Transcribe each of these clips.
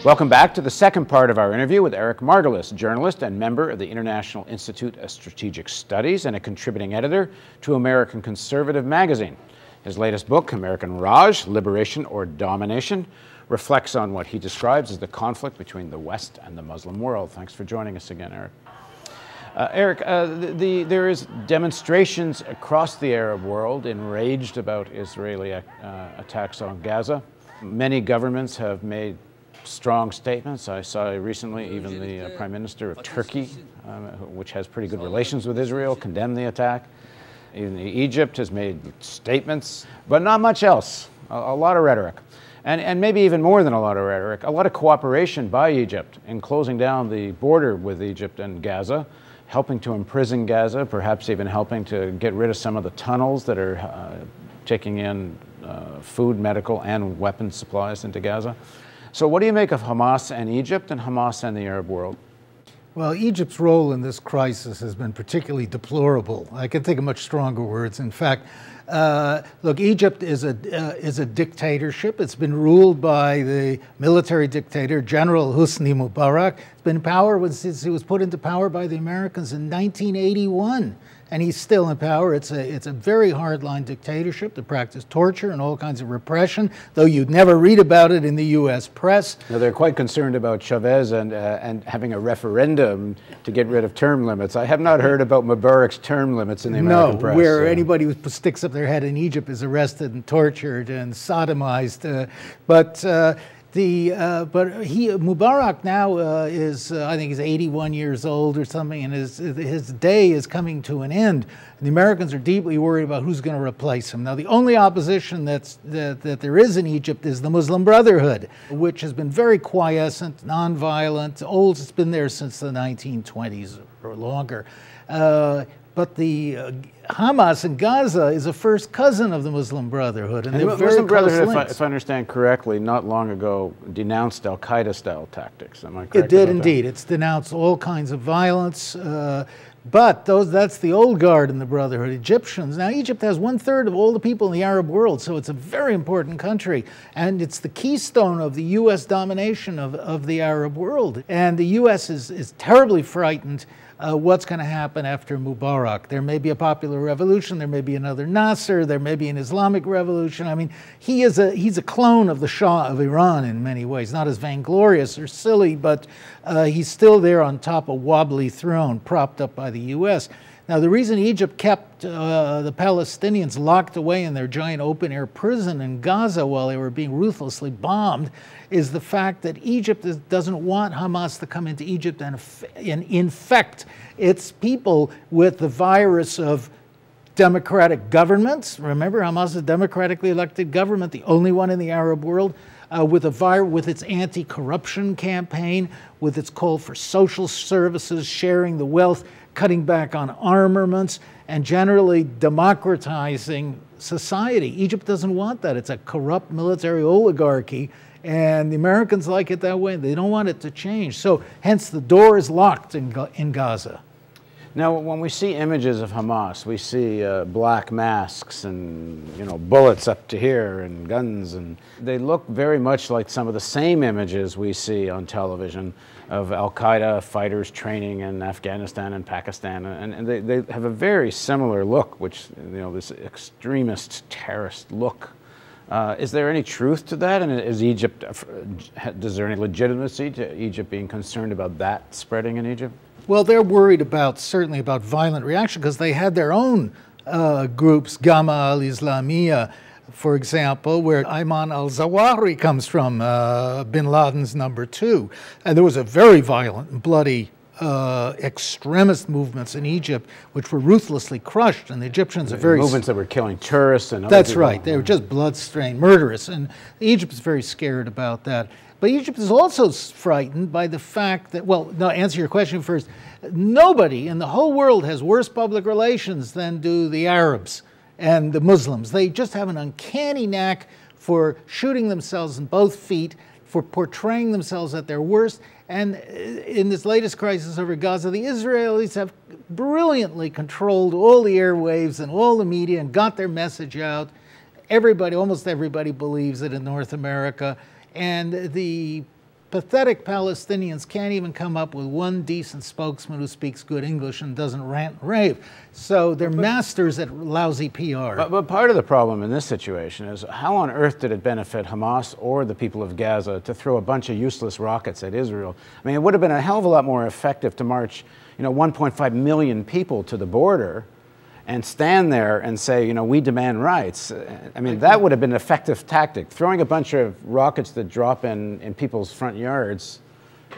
Welcome back to the second part of our interview with Eric Margolis, journalist and member of the International Institute of Strategic Studies and a contributing editor to American Conservative magazine. His latest book, American Raj, Liberation or Domination, reflects on what he describes as the conflict between the West and the Muslim world. Thanks for joining us again, Eric. Eric, there is demonstrations across the Arab world enraged about Israeli attacks on Gaza. Many governments have made strong statements. I saw recently even the Prime Minister of Turkey, which has pretty good relations with Israel, condemned the attack. Even Egypt has made statements, but not much else. A lot of rhetoric. And maybe even more than a lot of rhetoric, a lot of cooperation by Egypt in closing down the border with Egypt and Gaza, helping to imprison Gaza, perhaps even helping to get rid of some of the tunnels that are taking in food, medical, and weapons supplies into Gaza. So what do you make of Hamas and Egypt and Hamas and the Arab world? Well, Egypt's role in this crisis has been particularly deplorable. I can think of much stronger words. In fact, look, Egypt is a dictatorship. It's been ruled by the military dictator, General Hosni Mubarak. It's been in power since he was put into power by the Americans in 1981. And he's still in power. It's a very hardline dictatorship that practices torture and all kinds of repression, though you'd never read about it in the U.S. press. Now, they're quite concerned about Chavez and having a referendum to get rid of term limits. I have not heard about Mubarak's term limits in the American press. No, where anybody who sticks up their head in Egypt is arrested and tortured and sodomized. Mubarak now is, I think he's 81 years old or something, and his day is coming to an end. The Americans are deeply worried about who's going to replace him. Now, the only opposition that there is in Egypt is the Muslim Brotherhood, which has been very quiescent, nonviolent, old. It's been there since the 1920s or longer. But the Hamas in Gaza is a first cousin of the Muslim Brotherhood. And the Muslim Brotherhood, if I understand correctly, not long ago denounced al-Qaeda-style tactics. Am I correct? It did indeed. It's denounced all kinds of violence. But that's the old guard in the Brotherhood, Egyptians. Now, Egypt has 1/3 of all the people in the Arab world, so it's a very important country. And it's the keystone of the U.S. domination of the Arab world. And the U.S. is terribly frightened what's going to happen after Mubarak. There may be a popular revolution, there may be another Nasser, there may be an Islamic revolution. I mean, he's a clone of the Shah of Iran in many ways, not as vainglorious or silly, but he's still there on top of a wobbly throne propped up by the U.S. Now, the reason Egypt kept the Palestinians locked away in their giant open-air prison in Gaza while they were being ruthlessly bombed is the fact that Egypt doesn't want Hamas to come into Egypt and infect its people with the virus of democratic governments. Remember, Hamas is a democratically elected government, the only one in the Arab world, with its anti-corruption campaign, with its call for social services, sharing the wealth, cutting back on armaments, and generally democratizing society. Egypt doesn't want that. It's a corrupt military oligarchy, and the Americans like it that way. They don't want it to change. So hence the door is locked in Gaza. Now, when we see images of Hamas, we see black masks and bullets up to here and guns, and they look very much like some of the same images we see on television of al-Qaeda fighters training in Afghanistan and Pakistan, and they have a very similar look, which this extremist terrorist look. Is there any truth to that? And is there any legitimacy to Egypt being concerned about that spreading in Egypt? Well, they're worried certainly about violent reaction because they had their own groups, Gama al-Islamiyya, for example, where Ayman al-Zawahiri comes from, bin Laden's number 2. And there was a very violent and bloody extremist movements in Egypt, which were ruthlessly crushed, and the Egyptians are very... Movements that were killing tourists and other That's people. right. They were just blood-stained, murderous, and Egypt is very scared about that. But Egypt is also frightened by the fact that, well, no, answer your question first. Nobody in the whole world has worse public relations than do the Arabs and the Muslims. They just have an uncanny knack for shooting themselves in both feet, for portraying themselves at their worst. And in this latest crisis over Gaza, the Israelis have brilliantly controlled all the airwaves and all the media and got their message out. Everybody, almost everybody believes it in North America. And the pathetic Palestinians can't even come up with one decent spokesman who speaks good English and doesn't rant and rave. So they're masters at lousy PR. But part of the problem in this situation is how on earth did it benefit Hamas or the people of Gaza to throw a bunch of useless rockets at Israel? I mean, it would have been a hell of a lot more effective to march, 1.5 million people to the border and stand there and say, we demand rights. I mean, that would have been an effective tactic. Throwing a bunch of rockets that drop in people's front yards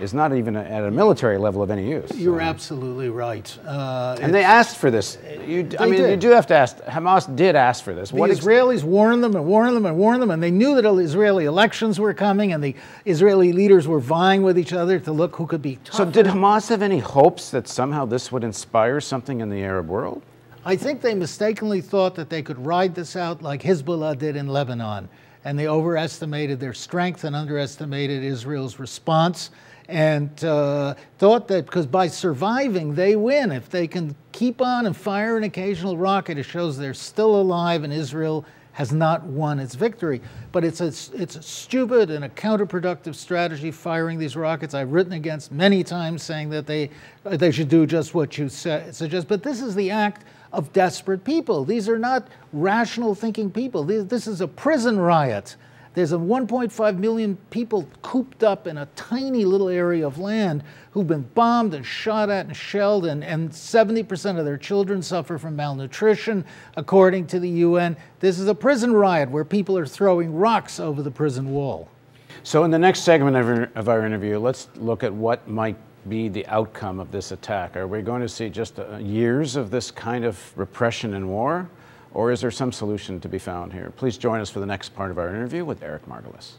is not even at a military level of any use. You're absolutely right. And they asked for this. You do have to ask. Hamas did ask for this. The Israelis warned them and warned them and warned them, and they knew that Israeli elections were coming, and the Israeli leaders were vying with each other to look who could be tougher. So did Hamas have any hopes that somehow this would inspire something in the Arab world? I think they mistakenly thought that they could ride this out like Hezbollah did in Lebanon, and they overestimated their strength and underestimated Israel's response, and thought that because by surviving they win. If they can keep on and fire an occasional rocket, it shows they're still alive and Israel has not won its victory. But it's a stupid and a counterproductive strategy, firing these rockets. I've written against many times, saying that they should do just what you suggest. But this is the act of desperate people. These are not rational thinking people. This is a prison riot. There's 1.5 million people cooped up in a tiny little area of land who've been bombed and shot at and shelled, and 70% of their children suffer from malnutrition, according to the UN. This is a prison riot where people are throwing rocks over the prison wall. So in the next segment of our interview, let's look at what might be the outcome of this attack. Are we going to see just years of this kind of repression and war? Or is there some solution to be found here? Please join us for the next part of our interview with Eric Margolis.